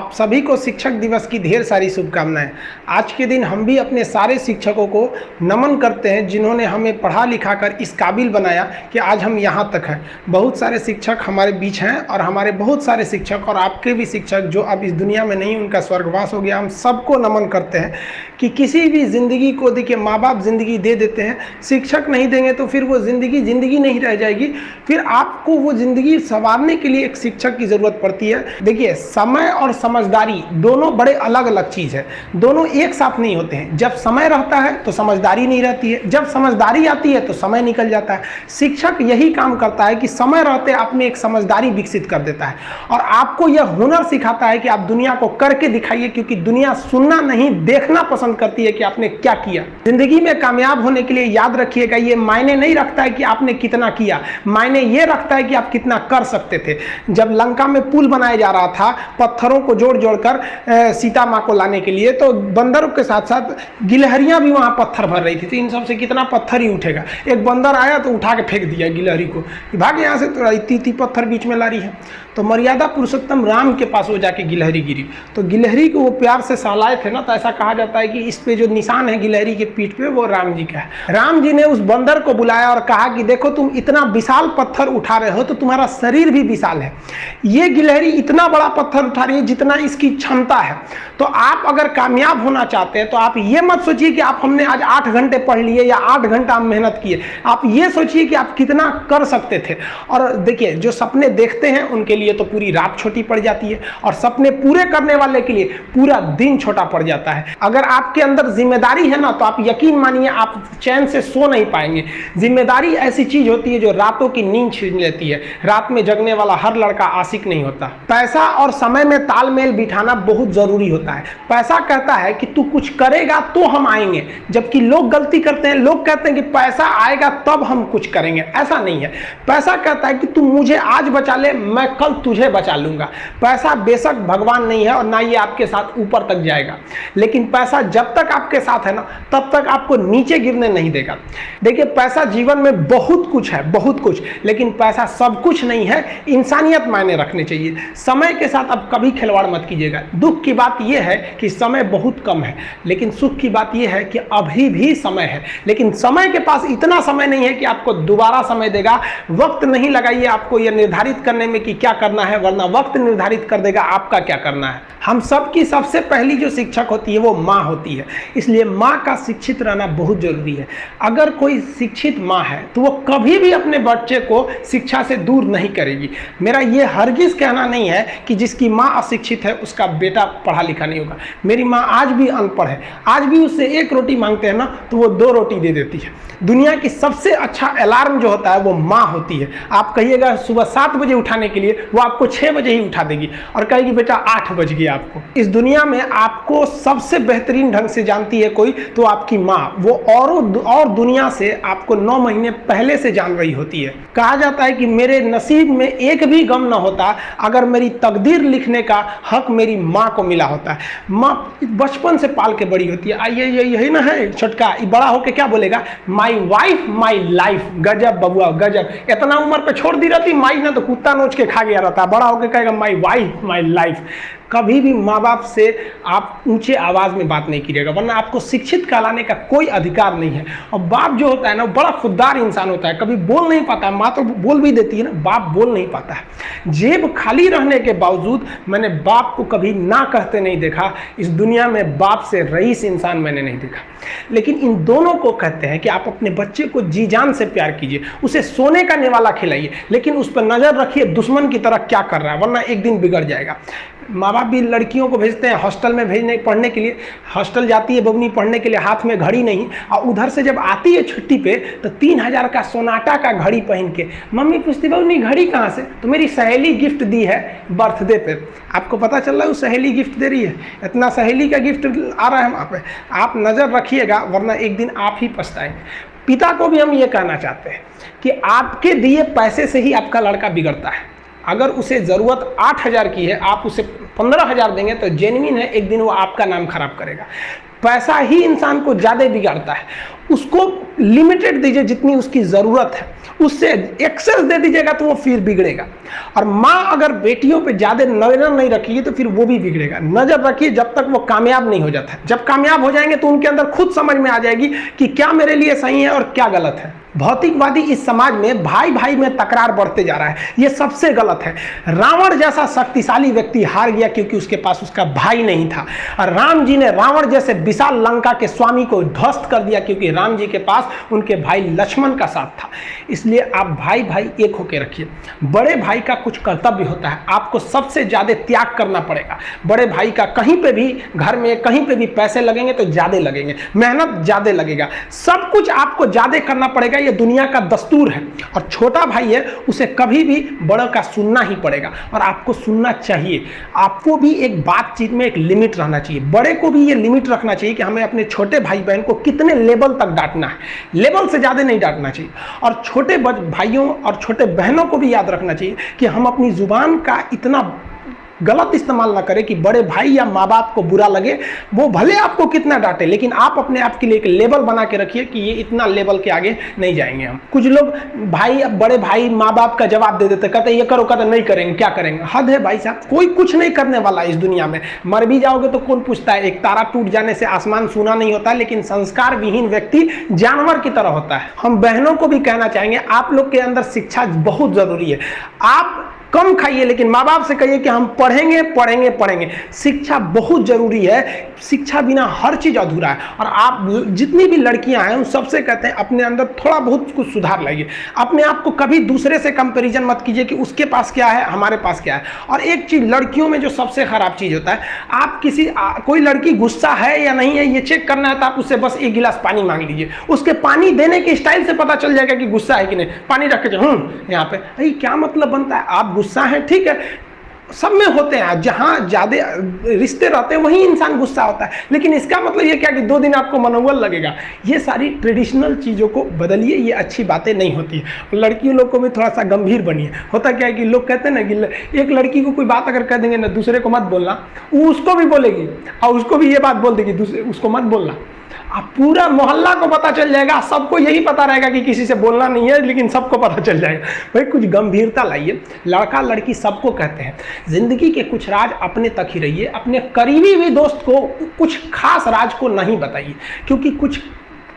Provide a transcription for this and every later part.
आप सभी को शिक्षक दिवस की ढेर सारी शुभकामनाएं। आज के दिन हम भी अपने सारे शिक्षकों को नमन करते हैं जिन्होंने हमें पढ़ा लिखा कर इस काबिल बनाया कि आज हम यहाँ तक हैं। बहुत सारे शिक्षक हमारे बीच हैं और हमारे बहुत सारे शिक्षक और आपके भी शिक्षक जो अब इस दुनिया में नहीं, उनका स्वर्गवास हो गया। हम सबको नमन करते हैं कि किसी भी ज़िंदगी को देखिए, माँ बाप ज़िंदगी दे देते हैं, शिक्षक नहीं देंगे तो फिर वो ज़िंदगी नहीं रह जाएगी। फिर आपको वो ज़िंदगी संवारने के लिए एक शिक्षक की ज़रूरत पड़ती है। देखिए, समय और समझदारी दोनों बड़े अलग अलग चीज़ है, दोनों एक साथ नहीं होते हैं। जब समय रहता है तो समझदारी नहीं रहती है, जब समझदारी आती है तो समय निकल जाता है। शिक्षक यही काम करता है कि समय रहते आप में एक समझदारी विकसित कर देता है और आपको यह हुनर सिखाता है कि आप दुनिया को करके दिखाइए, क्योंकि दुनिया सुनना नहीं देखना पसंद करती है कि आपने क्या किया। जिंदगी में कामयाब होने के लिए याद रखिएगा, ये मायने नहीं रखता है कि आपने कितना किया, मायने ये रखता है कि आप कितना कर सकते थे। जब लंका में पुल बनाया जा रहा था पत्थरों को जोड़ जोड़कर सीता माँ को लाने के लिए, तो बंदरों के साथ साथ गिलहरियां भी वहां पत्थर भर रही थी। तो इन सब से कितना पत्थर ही उठेगा। एक बंदर आया तो उठा के फेंक दिया गिलहरी को, भाग यहाँ से, तो इतनी पत्थर बीच में ला रही है। तो मर्यादा पुरुषोत्तम राम के पास वो जाके गिलहरी गिरी, तो गिलहरी को वो प्यार से सहलाए थे ना, तो ऐसा कहा जाता है कि इस पे जो निशान है गिलहरी के पीठ पे, वो राम जी का है। राम जी ने उस बंदर को बुलाया और कहा कि देखो, तुम इतना विशाल पत्थर उठा रहे हो तो तुम्हारा शरीर भी विशाल है, ये गिलहरी इतना बड़ा पत्थर उठा रही है जितना इसकी क्षमता है। तो आप अगर कामयाब होना चाहते हैं तो आप ये मत सोचिए कि आप हमने आज 8 घंटे पढ़ लिए या 8 घंटा हम मेहनत किए, आप ये सोचिए कि आप कितना कर सकते थे। और देखिए, जो सपने देखते हैं उनके लिए तो पूरी रात छोटी पड़ जाती है, और सपने पूरे करने वाले के लिए पूरा दिन छोटा पड़ जाता है। अगर आपके अंदर जिम्मेदारी है ना, तो आप यकीन मानिए आप चैन से सो नहीं पाएंगे। जिम्मेदारी ऐसी चीज होती है जो रातों की नींद छीन लेती है। रात में जगने वाला हर लड़का आशिक नहीं होता। पैसा और समय में तालमेल बिठाना बहुत जरूरी होता है। पैसा कहता है कि तू कुछ करेगा तो हम आएंगे, जबकि लोग गलती करते हैं। लोग कहते हैं कि पैसा आएगा तब हम कुछ करेंगे, ऐसा नहीं है। पैसा कहता है कि तू मुझे आज बचा ले, मैं कल तुझे बचा लूंगा। पैसा बेशक भगवान नहीं है और ना ये आपके साथ ऊपर तक जाएगा, लेकिन पैसा जब तक आपके साथ है ना, तब तक आपको नीचे गिरने नहीं देगा। देखिए, पैसा जीवन में बहुत कुछ है, बहुत कुछ, लेकिन पैसा सब कुछ नहीं है। इंसानियत मायने रखने चाहिए। समय के साथ अब कभी खिलवाड़ मत कीजिएगा। दुख की बात यह है कि समय बहुत कम है, लेकिन सुख की बात यह है कि अभी भी समय है, लेकिन समय के पास इतना समय नहीं है कि आपको दोबारा समय देगा। वक्त नहीं लगाइए आपको यह निर्धारित करने में कि क्या करना है, वरना वक्त निर्धारित कर देगा आपका क्या करना है। हम सब की सबसे पहली जो शिक्षक होती है वो माँ होती है, इसलिए माँ का शिक्षित रहना बहुत जरूरी है। अगर कोई शिक्षित माँ है तो वो कभी भी अपने बच्चे को शिक्षा से दूर नहीं करेगी। मेरा ये हरगिज कहना नहीं है कि जिसकी माँ अशिक्षित है उसका बेटा पढ़ा लिखा नहीं होगा। मेरी माँ आज भी अनपढ़ है, आज भी उससे 1 रोटी मांगते हैं ना तो वो 2 रोटी दे देती है। दुनिया की सबसे अच्छा अलार्म जो होता है वो माँ होती है। आप कहिएगा सुबह 7 बजे उठाने के लिए, वो आपको 6 बजे ही उठा देगी और कहेगी बेटा 8 बज गया आपको। इस दुनिया में आपको सबसे बेहतरीन ढंग से जानती है कोई तो आपकी माँ। वो और दुनिया से आपको 9 महीने पहले से जान रही होती है। कहा जाता है कि मेरे नसीब में एक भी गम ना होता अगर मेरी तकदीर लिखने का हक मेरी माँ को मिला होता है। माँ बचपन से पाल के बड़ी होती है। आइए यही ना है छोटका, बड़ा होके क्या बोलेगा, माई वाइफ माई लाइफ। गजब बबुआ गजब, इतना उम्र पे छोड़ दी रहती माई ना तो कुत्ता नोच के खा गया रहता, बड़ा होके कहेगा माई वाइफ माई लाइफ। कभी भी माँ बाप से आप ऊंचे आवाज़ में बात नहीं कीजिएगा, वरना आपको शिक्षित कहलाने का कोई अधिकार नहीं है। और बाप जो होता है ना, बड़ा खुददार इंसान होता है, कभी बोल नहीं पाता है। माँ तो बोल भी देती है ना, बाप बोल नहीं पाता है। जेब खाली रहने के बावजूद मैंने बाप को कभी ना कहते नहीं देखा। इस दुनिया में बाप से रईस इंसान मैंने नहीं देखा। लेकिन इन दोनों को कहते हैं कि आप अपने बच्चे को जी जान से प्यार कीजिए, उसे सोने का निवाला खिलाइए, लेकिन उस पर नज़र रखिए दुश्मन की तरह क्या कर रहा है, वरना एक दिन बिगड़ जाएगा। माँ बाप भी लड़कियों को भेजते हैं हॉस्टल में पढ़ने के लिए। हॉस्टल जाती है बबनी पढ़ने के लिए, हाथ में घड़ी नहीं, और उधर से जब आती है छुट्टी पे तो 3000 का सोनाटा का घड़ी पहन के मम्मी पूछती बबनी घड़ी कहाँ से, तो मेरी सहेली गिफ्ट दी है बर्थडे पे। आपको पता चल रहा है वो सहेली गिफ्ट दे रही है, इतना सहेली का गिफ्ट आ रहा है वहाँ पे। आप नज़र रखिएगा, वरना एक दिन आप ही पछताएंगे। पिता को भी हम ये कहना चाहते हैं कि आपके दिए पैसे से ही आपका लड़का बिगड़ता है। अगर उसे ज़रूरत 8000 की है, आप उसे 15000 देंगे तो जेन्युइन है, एक दिन वो आपका नाम खराब करेगा। पैसा ही इंसान को ज़्यादा बिगाड़ता है। उसको लिमिटेड दीजिए जितनी उसकी ज़रूरत है, उससे एक्सेस दे दीजिएगा तो वो फिर बिगड़ेगा। और माँ अगर बेटियों पे ज़्यादा नज़र नहीं रखेगी तो फिर वो भी बिगड़ेगा। नज़र रखिए जब तक वो कामयाब नहीं हो जाता है। जब कामयाब हो जाएंगे तो उनके अंदर खुद समझ में आ जाएगी कि क्या मेरे लिए सही है और क्या गलत है। भौतिकवादी इस समाज में भाई भाई में तकरार बढ़ते जा रहा है, ये सबसे गलत है। रावण जैसा शक्तिशाली व्यक्ति हार गया क्योंकि उसके पास उसका भाई नहीं था, और राम जी ने रावण जैसे विशाल लंका के स्वामी को ध्वस्त कर दिया क्योंकि राम जी के पास उनके भाई लक्ष्मण का साथ था। इसलिए आप भाई भाई एक होकर रखिए। बड़े भाई का कुछ कर्तव्य होता है, आपको सबसे ज्यादा त्याग करना पड़ेगा। बड़े भाई का कहीं पे भी, घर में कहीं पे भी पैसे लगेंगे तो ज्यादा लगेंगे, मेहनत ज्यादा लगेगा, सब कुछ आपको ज्यादा करना पड़ेगा। ये दुनिया का दस्तूर है। और छोटा भाई है, उसे कभी भी बड़ों का सुनना ही पड़ेगा और आपको सुनना चाहिए। आपको भी एक बातचीत में एक लिमिट रहना चाहिए। बड़े को भी ये लिमिट रखना चाहिए कि हमें अपने छोटे भाई बहन को कितने लेवल तक डांटना है, लेवल से ज्यादा नहीं डांटना चाहिए। और छोटे भाइयों और छोटे बहनों को भी याद रखना चाहिए कि हम अपनी जुबान का इतना गलत इस्तेमाल ना करें कि बड़े भाई या माँ बाप को बुरा लगे। वो भले आपको कितना डांटे, लेकिन आप अपने आप के लिए एक लेवल बना के रखिए कि ये इतना लेवल के आगे नहीं जाएंगे हम। कुछ लोग बड़े भाई माँ बाप का जवाब दे देते, कहते ये करो, कहते नहीं करेंगे, क्या करेंगे। हद है भाई साहब, कोई कुछ नहीं करने वाला इस दुनिया में। मर भी जाओगे तो कौन पूछता है। एक तारा टूट जाने से आसमान सूना नहीं होता, लेकिन संस्कार विहीन व्यक्ति जानवर की तरह होता है। हम बहनों को भी कहना चाहेंगे, आप लोग के अंदर शिक्षा बहुत जरूरी है। आप कम खाइए, लेकिन माँ बाप से कहिए कि हम पढ़ेंगे पढ़ेंगे पढ़ेंगे। शिक्षा बहुत जरूरी है, शिक्षा बिना हर चीज अधूरा है। और आप जितनी भी लड़कियां हैं उन सबसे कहते हैं अपने अंदर थोड़ा बहुत कुछ सुधार लाइए। अपने आप को कभी दूसरे से कंपैरिजन मत कीजिए कि उसके पास क्या है हमारे पास क्या है। और एक चीज लड़कियों में जो सबसे खराब चीज होता है, आप कोई लड़की गुस्सा है या नहीं है ये चेक करना है तो आप उससे बस एक गिलास पानी मांग लीजिए। उसके पानी देने के स्टाइल से पता चल जाएगा कि गुस्सा है कि नहीं। पानी रख के यहाँ पे, अरे क्या मतलब बनता है। आप गुस्सा है, ठीक है, सब में होते हैं, जहां ज्यादा रिश्ते रहते हैं वहीं इंसान गुस्सा होता है, लेकिन इसका मतलब ये क्या कि 2 दिन आपको मनोबल लगेगा। ये सारी ट्रेडिशनल चीजों को बदलिए, ये अच्छी बातें नहीं होती है। लड़कियों लोग को भी थोड़ा सा गंभीर बनिए। होता क्या है कि लोग कहते हैं ना कि एक लड़की को कोई बात अगर कह देंगे ना, दूसरे को मत बोलना, वो उसको भी बोलेगी और उसको भी ये बात बोल देगी, दूसरे उसको मत बोलना। अब पूरा मोहल्ला को पता चल जाएगा, सबको यही पता रहेगा कि किसी से बोलना नहीं है, लेकिन सबको पता चल जाएगा। भाई कुछ गंभीरता लाइए। लड़का लड़की सबको कहते हैं, जिंदगी के कुछ राज अपने तक ही रहिए। अपने करीबी भी दोस्त को कुछ खास राज को नहीं बताइए, क्योंकि कुछ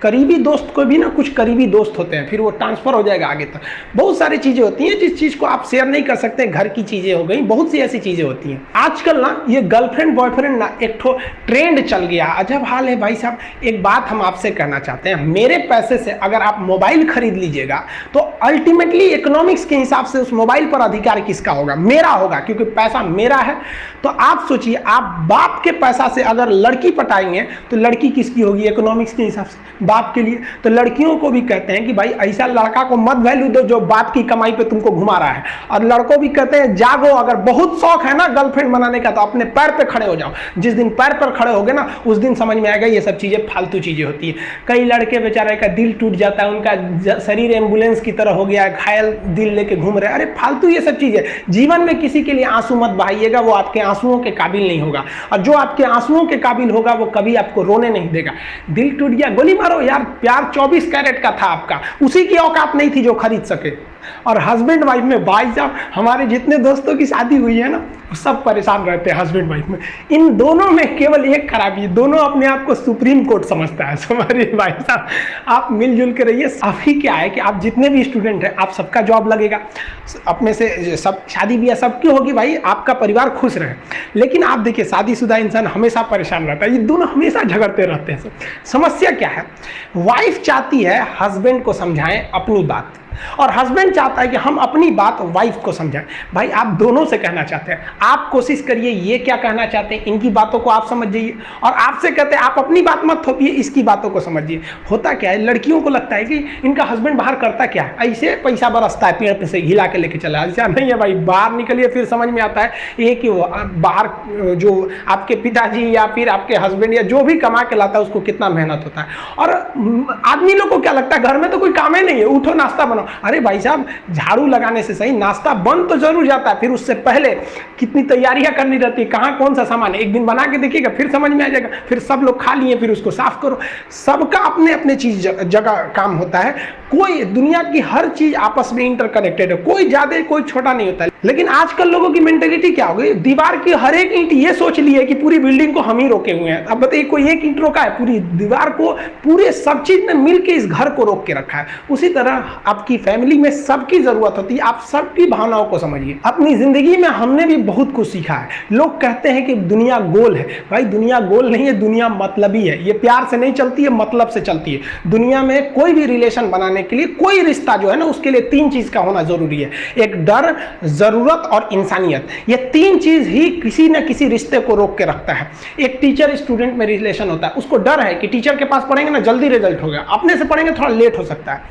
करीबी दोस्त को भी ना कुछ करीबी दोस्त होते हैं, फिर वो ट्रांसफर हो जाएगा आगे तक। बहुत सारी चीज़ें होती हैं जिस चीज़ को आप शेयर नहीं कर सकते। घर की चीज़ें हो गई, बहुत सी ऐसी चीज़ें होती हैं। आजकल ना ये गर्लफ्रेंड बॉयफ्रेंड ना एक ठो ट्रेंड चल गया, अजब हाल है भाई साहब। एक बात हम आपसे कहना चाहते हैं, मेरे पैसे से अगर आप मोबाइल खरीद लीजिएगा तो अल्टीमेटली इकोनॉमिक्स के हिसाब से उस मोबाइल पर अधिकार किसका होगा? मेरा होगा, क्योंकि पैसा मेरा है। तो आप सोचिए, आप बाप के पैसा से अगर लड़की पटाएंगे तो लड़की किसकी होगी इकोनॉमिक्स के हिसाब से? बाप के लिए। तो लड़कियों को भी कहते हैं कि भाई ऐसा लड़का को मत वैल्यू दो जो बाप की कमाई पे तुमको घुमा रहा है। और लड़कों भी कहते हैं जागो, अगर बहुत शौक है ना गर्लफ्रेंड बनाने का तो अपने पैर पे खड़े हो जाओ। जिस दिन पैर पर खड़े होगे ना उस दिन समझ में आएगा ये सब चीजें फालतू चीजें होती है। कई लड़के बेचारे का दिल टूट जाता है, उनका शरीर एम्बुलेंस की तरह हो गया है, घायल दिल लेके घूम रहे हैं। अरे फालतू ये सब चीजें। जीवन में किसी के लिए आंसू मत बहाइएगा, वो आपके आंसुओं के काबिल नहीं होगा। और जो आपके आंसुओं के काबिल होगा वो कभी आपको रोने नहीं देगा। दिल टूट गया, गोली मारो यार, प्यार 24 कैरेट का था आपका, उसी की औकात नहीं थी जो खरीद सके। और हस्बैंड वाइफ में भाई साहब, हमारे जितने दोस्तों की शादी हुई है ना सब परेशान रहते हैं हस्बैंड वाइफ में। इन दोनों में केवल एक खराबी, दोनों अपने आप को सुप्रीम कोर्ट समझता है। हमारे भाई साहब आप मिलजुल के रहिए। अभी क्या है कि आप जितने भी स्टूडेंट हैं आप सबका जॉब लगेगा, अपने से सब शादी ब्याह सबकी होगी, भाई आपका परिवार खुश रहे। लेकिन आप देखिए शादीशुदा इंसान हमेशा परेशान रहता है, ये दोनों हमेशा झगड़ते रहते हैं। समस्या क्या है? वाइफ चाहती है हस्बैंड को समझाएं अपनी बात, और हस्बैंड चाहता है कि हम अपनी बात वाइफ को समझाएं। भाई आप दोनों से कहना चाहते हैं, आप कोशिश करिए ये क्या कहना चाहते हैं इनकी बातों को आप समझ जाइए, और आपसे कहते हैं आप अपनी बात मत थोपिए, इसकी बातों को समझिए। होता क्या है, लड़कियों को लगता है कि इनका हस्बैंड बाहर करता क्या है, ऐसे पैसा बरसता है पेड़ पे से हिला के लेके चला। ऐसा नहीं है भाई, बाहर निकलिए फिर समझ में आता है ये कि बाहर जो आपके पिताजी या फिर आपके हस्बैंड या जो भी कमा के लाता है उसको कितना मेहनत होता है। और आदमी लोग को क्या लगता है घर में तो कोई काम ही नहीं है, उठो नाश्ता बनाओ। रहा हूँ। अरे भाई साहब, झाड़ू लगाने से सही नाश्ता बन तो जरूर जाता है, फिर उससे पहले कितनी तैयारियां करनी रहती है, कहाँ कौन सा सामान है, एक दिन बना के देखिएगा फिर समझ में आ जाएगा, फिर सब लोग खा लिए फिर उसको साफ करो। सबका अपने अपने चीज जगह काम होता है। कोई दुनिया की हर चीज आपस में इंटरकनेक्टेड है, कोई ज्यादा कोई छोटा नहीं होता है। लेकिन आजकल लोगों की मेंटेलिटी क्या हो गई, दीवार की हर एक ईंट ये सोच ली है कि पूरी बिल्डिंग को हम ही रोके हुए हैं। अब बताइए, कोई एक ईंट रोका है, पूरी दीवार को, पूरे सब चीज ने मिलकर इस घर को रोक के रखा है। उसी तरह आपकी फैमिली में सबकी जरूरत होती है, आप सबकी भावनाओं को समझिए। अपनी जिंदगी में हमने भी बहुत कुछ सीखा है। लोग कहते हैं कि दुनिया गोल है, भाई दुनिया गोल नहीं है, दुनिया मतलबी है। ये प्यार से नहीं चलती है, मतलब से चलती है। दुनिया में कोई भी रिलेशन बनाने के लिए, कोई रिश्ता जो है ना, उसके लिए तीन चीज का होना जरूरी है। एक डर, जरूरत और इंसानियत। ये तीन चीज ही किसी न किसी रिश्ते को रोक के रखता है। एक टीचर स्टूडेंट में रिलेशन होता है, उसको डर है कि टीचर के पास पढ़ेंगे ना जल्दी रिजल्ट होगा, अपने से पढ़ेंगे थोड़ा लेट हो सकता है।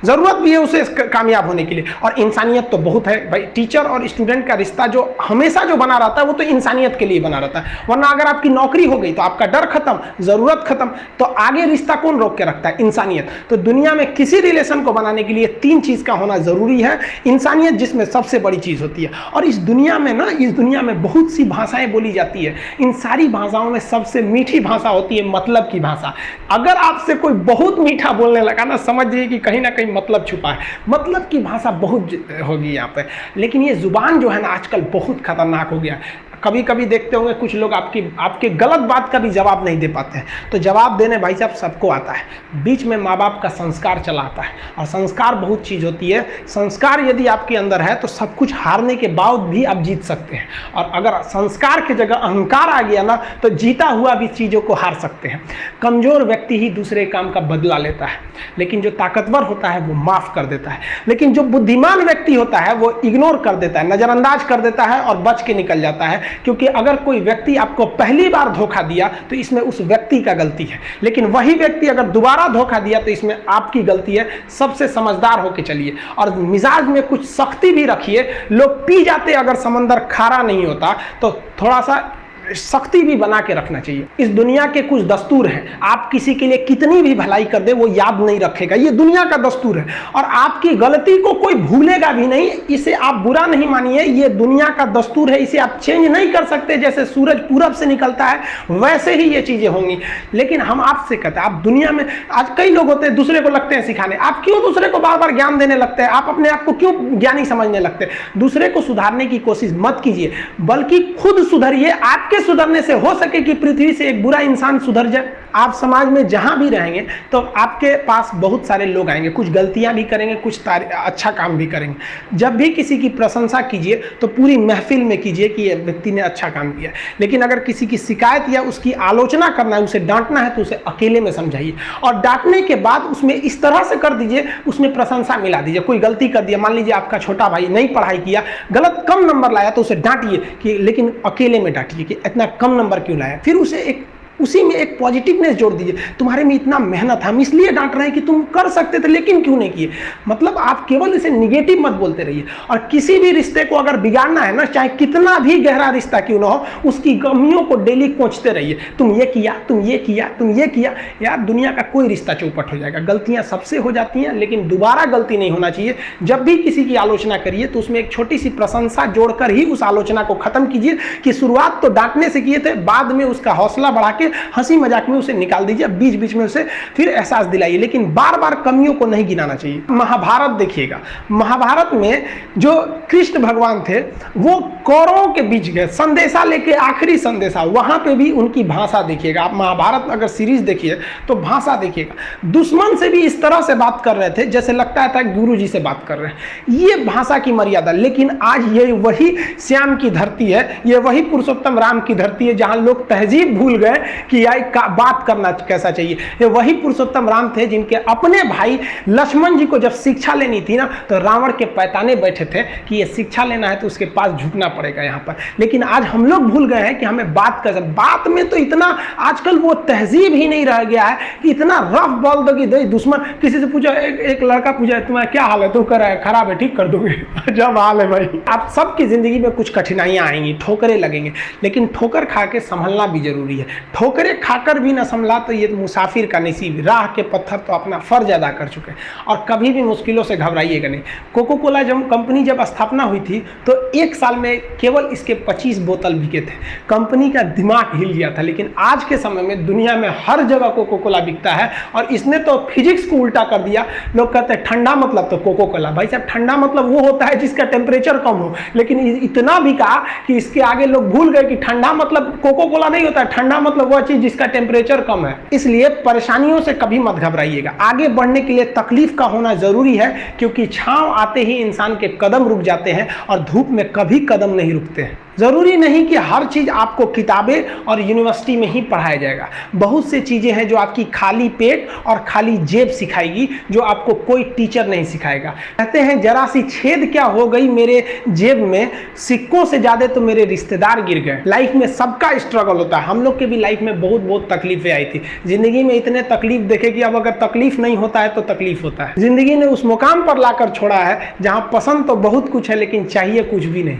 जरूरत भी है उसे कामयाब होने के लिए, और इंसानियत तो बहुत है भाई। टीचर और स्टूडेंट का रिश्ता जो हमेशा जो बना रहता है वो तो इंसानियत के लिए बना रहता है। वरना अगर आपकी नौकरी हो गई तो आपका डर खत्म, जरूरत खत्म, तो आगे रिश्ता कौन रोक के रखता है? इंसानियत। तो दुनिया में किसी रिलेशन को बनाने के लिए तीन चीज का होना जरूरी है। इंसानियत जिसमें सबसे बड़ी चीज होती है। और इस दुनिया में ना, इस दुनिया में बहुत सी भाषाएं बोली जाती है। इन सारी भाषाओं में सबसे मीठी भाषा होती है मतलब की भाषा। अगर आपसे कोई बहुत मीठा बोलने लगा ना, समझिए कि कहीं ना कहीं मतलब छुपा है। मतलब की भाषा बहुत होगी यहाँ पे। लेकिन ये जुबान जो है ना आजकल बहुत खतरनाक हो गया। कभी कभी देखते होंगे कुछ लोग आपके गलत बात का भी जवाब नहीं दे पाते हैं। तो जवाब देने भाई साहब सबको आता है। बीच में माँ बाप का संस्कार चला आता है, और संस्कार बहुत चीज़ होती है। संस्कार यदि आपके अंदर है तो सब कुछ हारने के बाद भी आप जीत सकते हैं। और अगर संस्कार की जगह अहंकार आ गया ना, तो जीता हुआ भी चीज़ों को हार सकते हैं। कमजोर व्यक्ति ही दूसरे काम का बदला लेता है, लेकिन जो ताकतवर होता है वो माफ कर देता है। लेकिन जो बुद्धिमान व्यक्ति होता है वो इग्नोर कर देता है, नजरअंदाज कर देता है और बच के निकल जाता है। क्योंकि अगर कोई व्यक्ति आपको पहली बार धोखा दिया तो इसमें उस व्यक्ति का गलती है, लेकिन वही व्यक्ति अगर दोबारा धोखा दिया तो इसमें आपकी गलती है। सबसे समझदार होके चलिए, और मिजाज में कुछ सख्ती भी रखिए। लोग पी जाते अगर समंदर खारा नहीं होता, तो थोड़ा सा सख्ती भी बना के रखना चाहिए। इस दुनिया के कुछ दस्तूर हैं, आप किसी के लिए कितनी भी भलाई कर दे वो याद नहीं रखेगा। ये दुनिया का दस्तूर है, और आपकी गलती को कोई भूलेगा भी नहीं। इसे आप बुरा नहीं मानिए, ये दुनिया का दस्तूर है, इसे आप चेंज नहीं कर सकते। जैसे सूरज पूरब से निकलता है वैसे ही ये चीजें होंगी। लेकिन हम आपसे कहते हैं, आप दुनिया में आज कई लोग होते हैं दूसरे को लगते हैं सिखाने। आप क्यों दूसरे को बार बार ज्ञान देने लगते हैं? आप अपने आप को क्यों ज्ञानी समझने लगते हैं? दूसरे को सुधारने की कोशिश मत कीजिए, बल्कि खुद सुधरिए। आपके सुधरने से हो सके कि पृथ्वी से एक बुरा इंसान सुधर जाए। आप समाज में जहां भी रहेंगे तो आपके पास बहुत सारे लोग आएंगे, कुछ गलतियां भी करेंगे, कुछ अच्छा काम भी करेंगे। जब भी किसी की प्रशंसा कीजिए तो पूरी महफिल में कीजिए कि ये व्यक्ति ने अच्छा काम किया। लेकिन अगर किसी की शिकायत या उसकी आलोचना करना है, उसे डांटना है, तो उसे अकेले में समझाइए। और डांटने के बाद उसमें इस तरह से कर दीजिए, उसमें प्रशंसा मिला दीजिए। कोई गलती कर दिया, मान लीजिए आपका छोटा भाई नहीं पढ़ाई किया, गलत कम नंबर लाया, तो उसे डांटिए कि, लेकिन अकेले में डांटिए कि इतना कम नंबर क्यों लाया। फिर उसे उसी में एक पॉजिटिवनेस जोड़ दीजिए। तुम्हारे में इतना मेहनत है, हम इसलिए डांट रहे हैं कि तुम कर सकते थे लेकिन क्यों नहीं किए। मतलब आप केवल इसे निगेटिव मत बोलते रहिए। और किसी भी रिश्ते को अगर बिगाड़ना है ना, चाहे कितना भी गहरा रिश्ता क्यों ना हो, उसकी कमियों को डेली कोंचते रहिए। तुम ये किया, तुम ये किया, तुम ये किया। यार दुनिया का कोई रिश्ता चौपट हो जाएगा। गलतियां सबसे हो जाती हैं, लेकिन दोबारा गलती नहीं होना चाहिए। जब भी किसी की आलोचना करिए तो उसमें एक छोटी सी प्रशंसा जोड़कर ही उस आलोचना को खत्म कीजिए कि शुरुआत तो डांटने से किए थे, बाद में उसका हौसला बढ़ा के हंसी मजाक में उसे निकाल दीजिए। बीच बीच में उसे फिर एहसास दिलाइए, लेकिन बार बार कमियों को नहीं गिनाना चाहिए। महाभारत देखिएगा, महाभारत में जो कृष्ण भगवान थे वो कौरवों के बीच गए संदेशा लेके, आखिरी संदेशा। वहां पे भी उनकी भाषा देखिएगा। आप महाभारत अगर सीरीज देखिए तो भाषा देखिएगा। दुश्मन से भी इस तरह से बात कर रहे थे जैसे लगता था गुरु जी से बात कर रहे हैं। ये भाषा की मर्यादा। लेकिन आज ये वही श्याम की धरती है, ये वही पुरुषोत्तम राम की धरती है जहां लोग तहजीब भूल गए कि बात करना कैसा चाहिए। ये वही पुरुषोत्तम राम थे जिनके अपने भाई लक्ष्मण जी को जब शिक्षा लेनी थी ना, तो रावण के पैताने बैठे थे कि ये शिक्षा लेना है तो उसके पास झुकना पड़ेगा यहाँ पर। लेकिन आज हम लोग भूल गए हैं कि हमें बात में तो इतना आजकल वो तहजीब ही नहीं रह गया है कि इतना रफ बोल दो कि दुश्मन। किसी से पूछा, एक लड़का पूछा तुम्हारा क्या हाल है, तो कर खराब है, ठीक कर दोगे। जब हाल है भाई। आप सबकी जिंदगी में कुछ कठिनाइयां आएंगी, ठोकरें लगेंगे, लेकिन ठोकर खा के संभलना भी जरूरी है। ठोकरें खाकर भी न संभला तो ये मुसाफिर का नसीब, राह के पत्थर तो अपना फर्ज अदा कर चुके हैं। और कभी भी मुश्किलों से घबराइएगा नहीं। कोको कोला कंपनी जब स्थापना हुई थी तो एक साल में केवल इसके 25 बोतल बिके थे। कंपनी का दिमाग हिल गया था। लेकिन आज के समय में दुनिया में हर जगह कोको कोला बिकता है और इसने तो फिजिक्स को उल्टा कर दिया। लोग कहते हैं ठंडा मतलब तो कोको कोला। भाई साहब, ठंडा मतलब वो होता है जिसका टेम्परेचर कम हो। लेकिन इतना बिका कि इसके आगे लोग भूल गए कि ठंडा मतलब कोको कोला नहीं होता है। ठंडा मतलब वह चीज जिसका टेम्परेचर कम है। इसलिए परेशानियों से कभी मत घबराइएगा। आगे बढ़ने के लिए तकलीफ का होना जरूरी है, क्योंकि छांव आते ही इंसान के कदम रुक जाते हैं और धूप में कभी कदम नहीं रुकते हैं। जरूरी नहीं कि हर चीज आपको किताबें और यूनिवर्सिटी में ही पढ़ाया जाएगा। बहुत से चीजें हैं जो आपकी खाली पेट और खाली जेब सिखाएगी, जो आपको कोई टीचर नहीं सिखाएगा। कहते हैं जरा सी छेद क्या हो गई मेरे जेब में, सिक्कों से ज्यादा तो मेरे रिश्तेदार गिर गए। लाइफ में सबका स्ट्रगल होता है। हम लोग के भी लाइफ में बहुत तकलीफें आई थी। जिंदगी में इतने तकलीफ देखे कि अब अगर तकलीफ नहीं होता है तो तकलीफ होता है। जिंदगी ने उस मुकाम पर लाकर छोड़ा है जहां पसंद तो बहुत कुछ है लेकिन चाहिए कुछ भी नहीं।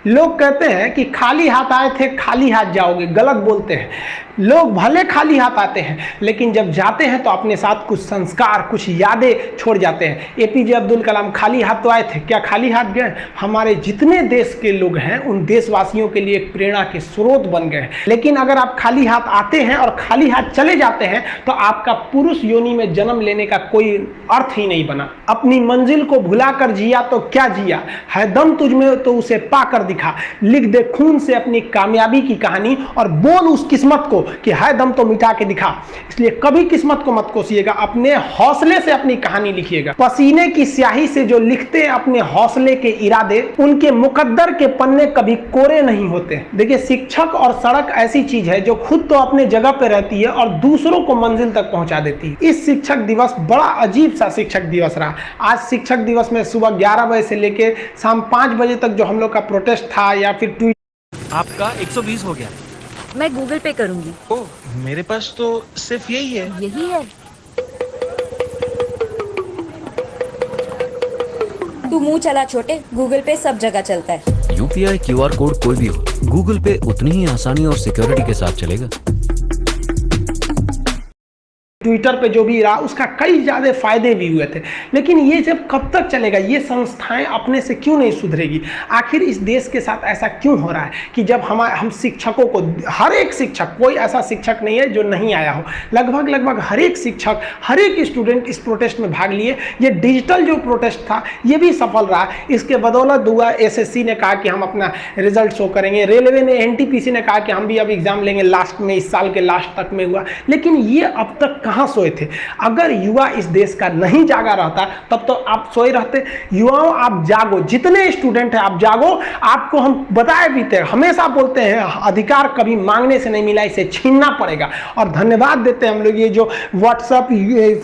लोग कहते हैं कि खाली हाथ आए थे खाली हाथ जाओगे। गलत बोलते हैं। लोग भले खाली हाथ आते हैं लेकिन जब जाते हैं तो अपने साथ कुछ संस्कार, कुछ यादें छोड़ जाते हैं। एपीजे अब्दुल कलाम खाली हाथ तो आए थे, क्या खाली हाथ गए? हमारे जितने देश के लोग हैं उन देशवासियों के लिए एक प्रेरणा के स्रोत बन गए। लेकिन अगर आप खाली हाथ आते हैं और खाली हाथ चले जाते हैं तो आपका पुरुष योनि में जन्म लेने का कोई अर्थ ही नहीं बना। अपनी मंजिल को भुलाकर जिया तो क्या जिया, है दम तुझमें तो उसे पाकर दिखा। लिख दे खून से अपनी कामयाबी की कहानी और बोल उस किस्मत को कि है दम तो मिटा के दिखा। इसलिए कभी किस्मत को मत कोसिएगा, अपने हौसले से अपनी कहानी लिखिएगा। पसीने की स्याही से जो लिखते हैं अपने हौसले के इरादे, उनके मुकद्दर के पन्ने कभी कोरे नहीं होते। देखिए, शिक्षक और सड़क ऐसी चीज है जो खुद तो अपने जगह पे रहती है और दूसरों को मंजिल तक पहुंचा देती है। इस शिक्षक दिवस बड़ा अजीब सा शिक्षक दिवस रहा। आज शिक्षक दिवस में सुबह 11 बजे से लेकर शाम 5 बजे तक जो हम लोग का प्रोटेस्ट था या फिर ट्वीट। आपका 120 हो गया। मैं गूगल पे करूंगी। ओह, मेरे पास तो सिर्फ यही है। यही है? तू मुंह चला छोटे, गूगल पे सब जगह चलता है। यूपीआई क्यूआर कोड कोई भी हो, गूगल पे उतनी ही आसानी और सिक्योरिटी के साथ चलेगा। ट्विटर पे जो भी रहा उसका कई ज़्यादा फायदे भी हुए थे। लेकिन ये जब कब तक चलेगा? ये संस्थाएं अपने से क्यों नहीं सुधरेगी? आखिर इस देश के साथ ऐसा क्यों हो रहा है कि जब हम शिक्षकों को, हर एक शिक्षक, कोई ऐसा शिक्षक नहीं है जो नहीं आया हो। लगभग हर एक शिक्षक, हर एक स्टूडेंट इस प्रोटेस्ट में भाग लिए। ये डिजिटल जो प्रोटेस्ट था ये भी सफल रहा। इसके बदौलत हुआ, एसएससी ने कहा कि हम अपना रिजल्ट शो करेंगे, रेलवे ने, एनटीपीसी ने कहा कि हम भी अब एग्जाम लेंगे लास्ट में, इस साल के लास्ट तक में हुआ। लेकिन ये अब तक कहां सोए थे? अगर युवा इस देश का नहीं जागा रहता तब तो आप सोए रहते। युवाओं, आप जागो, जितने स्टूडेंट हैं आप जागो। आपको हम बताए भी थे, हमेशा बोलते हैं अधिकार कभी मांगने से नहीं मिला, इसे छीनना पड़ेगा। और धन्यवाद देते हैं हम लोग ये जो व्हाट्सएप,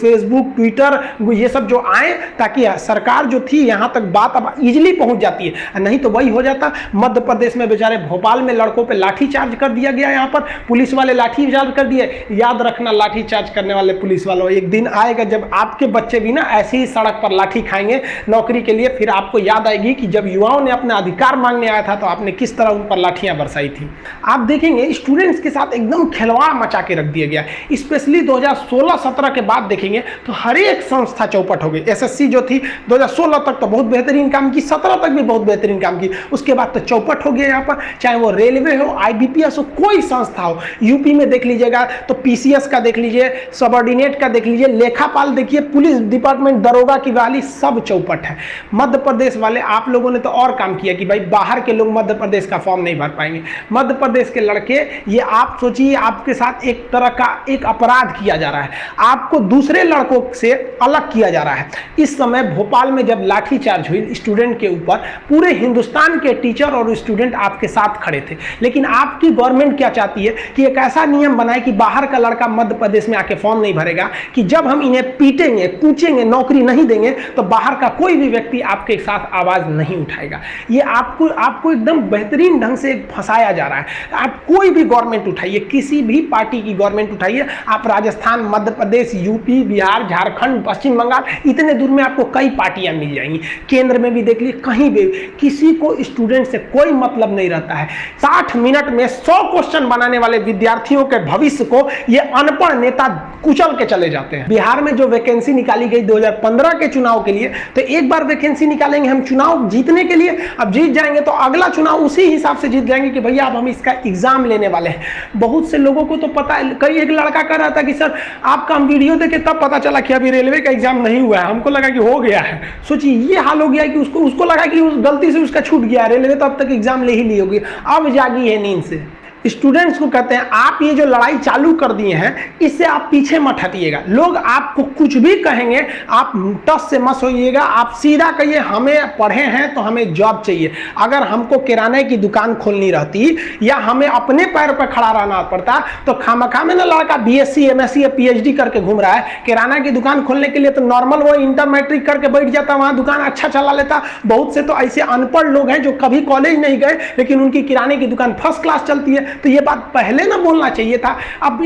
फेसबुक, ट्विटर ये सब जो आए, ताकि सरकार जो थी यहाँ तक बात अब इजिली पहुंच जाती है। नहीं तो वही हो जाता। मध्य प्रदेश में बेचारे भोपाल में लड़कों पे लाठी चार्ज कर दिया गया। यहाँ पर पुलिस वाले लाठी चार्ज कर दिए। याद रखना, लाठी चार्ज करने वाले पुलिस वालों, एक दिन आएगा जब आपके बच्चे भी ना ऐसी ही सड़क पर लाठी खाएंगे नौकरी के लिए। फिर आपको याद आएगी कि जब युवाओं ने अपना अधिकार मांगने आया था तो आपने किस तरह उन पर लाठियां बरसाई थी। आप देखेंगे स्टूडेंट्स के साथ एकदम खिलवाड़ मचा के रख दिया गया। स्पेशली 2016-17 के बाद देखेंगे तो हर एक संस्था चौपट हो गई। एसएससी जो थी 2016 तक तो बहुत बेहतरीन काम की, 17 तक भी बहुत बेहतरीन काम की, उसके बाद तो चौपट हो गया। यहाँ पर चाहे वो रेलवे हो, आईबीपीएस हो, कोई संस्था हो। यूपी में देख लीजिएगा तो पीसीएस का देख लीजिए, सबऑर्डिनेट का देख लीजिए, लेखापाल देखिए, पुलिस डिपार्टमेंट, दरोगा की बहाली, सब चौपट है। मध्य प्रदेश वाले आप लोगों ने तो और काम किया कि भाई बाहर के लोग मध्य प्रदेश का फॉर्म नहीं भर पाएंगे। मध्य प्रदेश के लड़के, ये आप सोचिए आपके साथ एक तरह का एक अपराध किया जा रहा है, आपको दूसरे लड़कों से अलग किया जा रहा है। इस समय भोपाल में जब लाठीचार्ज हुई स्टूडेंट के ऊपर, पूरे हिंदुस्तान के टीचर और स्टूडेंट आपके साथ खड़े थे। लेकिन आपकी गवर्नमेंट क्या चाहती है कि एक ऐसा नियम बनाए कि बाहर का लड़का मध्य प्रदेश में आके फॉर्म फॉर्म नहीं भरेगा कि जब हम इन्हें पीटेंगे, कूचेंगे, नौकरी नहीं देंगे तो बाहर का कोई भी व्यक्ति आपके साथ आवाज नहीं उठाएगा। ये आपको एकदम बेहतरीन ढंग से फंसाया जा रहा है। आप कोई भी गवर्नमेंट उठाइए, किसी भी पार्टी की गवर्नमेंट उठाइए, आप राजस्थान, मध्य प्रदेश, यूपी, बिहार, झारखंड, पश्चिम बंगाल, इतने दूर में आपको कई पार्टियां मिल जाएंगी। केंद्र में भी देख लीजिए, कहीं भी किसी को स्टूडेंट से कोई मतलब नहीं रहता है। 60 मिनट में 100 क्वेश्चन बनाने वाले विद्यार्थियों के भविष्य को ये अनपढ़ नेता कुचल के चले जाते हैं। बिहार में जो वैकेंसी निकाली गई 2015 के चुनाव के लिए, तो एक बार वैकेंसी निकालेंगे हम चुनाव जीतने के लिए, अब जीत जाएंगे तो अगला चुनाव उसी हिसाब से जीत जाएंगे कि भैया अब हम इसका एग्जाम लेने वाले हैं। बहुत से लोगों को तो पता है, कई एक लड़का कह रहा था कि सर आपका हम वीडियो देखे तब पता चला कि अभी रेलवे का एग्जाम नहीं हुआ है, हमको लगा कि हो गया है। सोचिए ये हाल हो गया कि उसको लगा कि गलती से उसका छूट गया, रेलवे तो अब तक एग्जाम ले ही ली होगी, अब जागी है नींद से। स्टूडेंट्स को कहते हैं आप ये जो लड़ाई चालू कर दिए हैं इससे आप पीछे मत हटिएगा। लोग आपको कुछ भी कहेंगे आप टस से मत होइएगा, आप सीधा कहिए हमें पढ़े हैं तो हमें जॉब चाहिए। अगर हमको किराने की दुकान खोलनी रहती या हमें अपने पैर पर खड़ा रहना पड़ता तो खामखा में ना लड़का BSc MSc या PhD करके घूम रहा है। किराना की दुकान खोलने के लिए तो नॉर्मल वो इंटर मैट्रिक करके बैठ जाता, वहां दुकान अच्छा चला लेता। बहुत से तो ऐसे अनपढ़ लोग हैं जो कभी कॉलेज नहीं गए लेकिन उनकी किराने की दुकान फर्स्ट क्लास चलती है। तो ये बात पहले ना बोलना चाहिए था। अब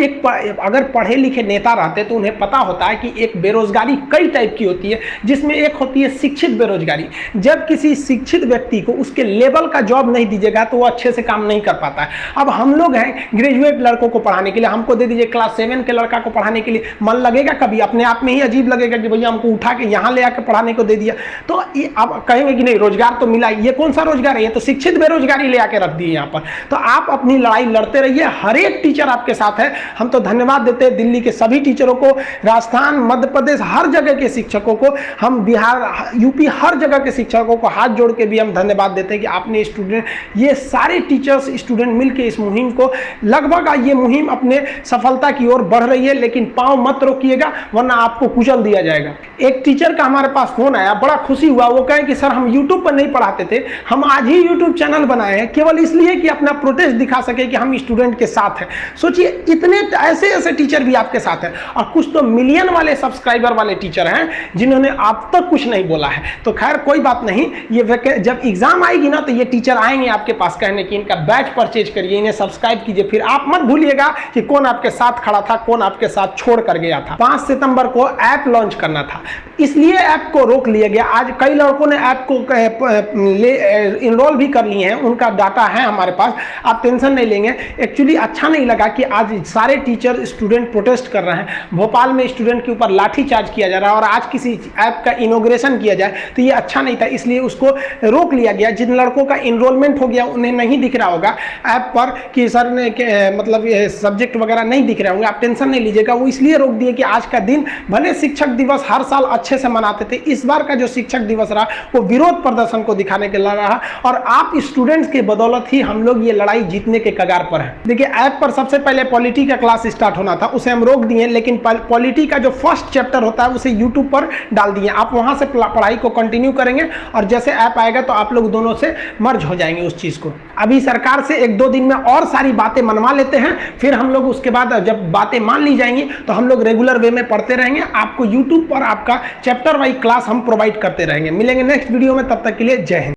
अगर पढ़े लिखे नेता रहते तो उन्हें पता होता है कि एक बेरोजगारी कई टाइप की होती है, जिसमें एक होती है शिक्षित बेरोजगारी। जब किसी शिक्षित व्यक्ति को उसके लेवल का जॉब नहीं दीजिएगा तो वो अच्छे से काम नहीं कर पाता है। अब हम लोग हैं ग्रेजुएट लड़कों को पढ़ाने के लिए, हमको दे दीजिए क्लास 7 के लड़का को पढ़ाने के लिए, मन लगेगा कभी? अपने आप में ही अजीब लगेगा कि भैया हमको उठा के यहाँ ले आकर पढ़ाने को दे दिया। तो अब कहेंगे कि नहीं रोजगार तो मिला, ये कौन सा रोजगार है, ये तो शिक्षित बेरोजगारी ले आके रख दी यहाँ पर। तो आप अपनी लड़ाई लड़ते रहिए, हर एक टीचर आपके साथ है। हम तो धन्यवाद देते हैं दिल्ली के सभी टीचरों को, राजस्थान, मध्य प्रदेश, हर जगह के शिक्षकों को, हम बिहार, यूपी, हर जगह के शिक्षकों को हाथ जोड़ के भी हम धन्यवाद देते हैं कि आपने स्टूडेंट, ये सारे टीचर्स स्टूडेंट मिलकर इस मुहिम को, लगभग ये मुहिम अपने सफलता की ओर बढ़ रही है। लेकिन पांव मत रोकिएगा वरना आपको कुचल दिया जाएगा। एक टीचर का हमारे पास फोन आया, बड़ा खुशी हुआ। वो कहे कि सर हम यूट्यूब पर नहीं पढ़ाते थे, हम आज ही यूट्यूब चैनल बनाए हैं केवल इसलिए कि अपना प्रोटेस्ट दिखा सके कि हम स्टूडेंट के साथ हैं। सोचिए इतने ऐसे टीचर भी आपके साथ हैं, और कुछ तो मिलियन वाले सब्सक्राइबर वाले टीचर हैं जिन्होंने आप तक कुछ नहीं बोला है। तो खैर कोई बात नहीं, ये जब एग्जाम आएगी ना तो ये टीचर आएंगे आपके पास कहने की इनका बैच परचेज करिए, इन्हें सब्सक्राइब कीजिए। फिर आप मत भूलिएगा कि कौन आपके साथ खड़ा था, कौन आपके साथ छोड़ कर गया था। 5 सितंबर को ऐप लॉन्च करना था, इसलिए ऐप को रोक लिया गया। आज कई लड़कों ने ऐप को इनरोल भी कर लिए हैं, उनका डाटा है हमारे पास, आप टेंशन नहीं लेंगे। एक्चुअली अच्छा नहीं लगा कि आज सारे टीचर स्टूडेंट प्रोटेस्ट कर रहे हैं। भोपाल में स्टूडेंट के ऊपर लाठीचार्ज किया जा रहा है और आज किसी ऐप का इनॉग्रेशन किया जाए तो ये अच्छा नहीं था, इसलिए उसको रोक लिया गया। जिन लड़कों का इनरोलमेंट हो गया उन्हें नहीं दिख रहा होगा ऐप पर कि सर ने मतलब ये सब्जेक्ट वगैरह नहीं दिख रहे होंगे, आप टेंशन नहीं लीजिएगा। वो इसलिए रोक दिए कि आज का दिन, भले शिक्षक दिवस हर साल अच्छे से मनाते थे, इस बार का जो शिक्षक दिवस रहा वो विरोध प्रदर्शन को दिखाने के लिए रहा, और आप स्टूडेंट्स के बदौलत ही हम लोग ये लड़ाई जीतने के कगार पर हैं। देखिए ऐप पर सबसे पहले पॉलिटी का क्लास स्टार्ट होना था, उसे हम रोक दिए, लेकिन पॉलिटी का जो फर्स्ट चैप्टर होता है उसे यूट्यूब पर डाल दिए। आप वहां से पढ़ाई को कंटिन्यू करेंगे और जैसे ऐप आएगा तो आप लोग दोनों से मर्ज हो जाएंगे उस चीज को। अभी सरकार से 1-2 दिन में और सारी बातें मनवा लेते हैं, फिर हम लोग उसके बाद जब बातें मान ली जाएंगी तो हम लोग रेगुलर वे में पढ़ते रहेंगे। आपको यूट्यूब पर आपका चैप्टर वाइज क्लास हम प्रोवाइड करते रहेंगे। मिलेंगे नेक्स्ट वीडियो में, तब तक के लिए जय हिंद।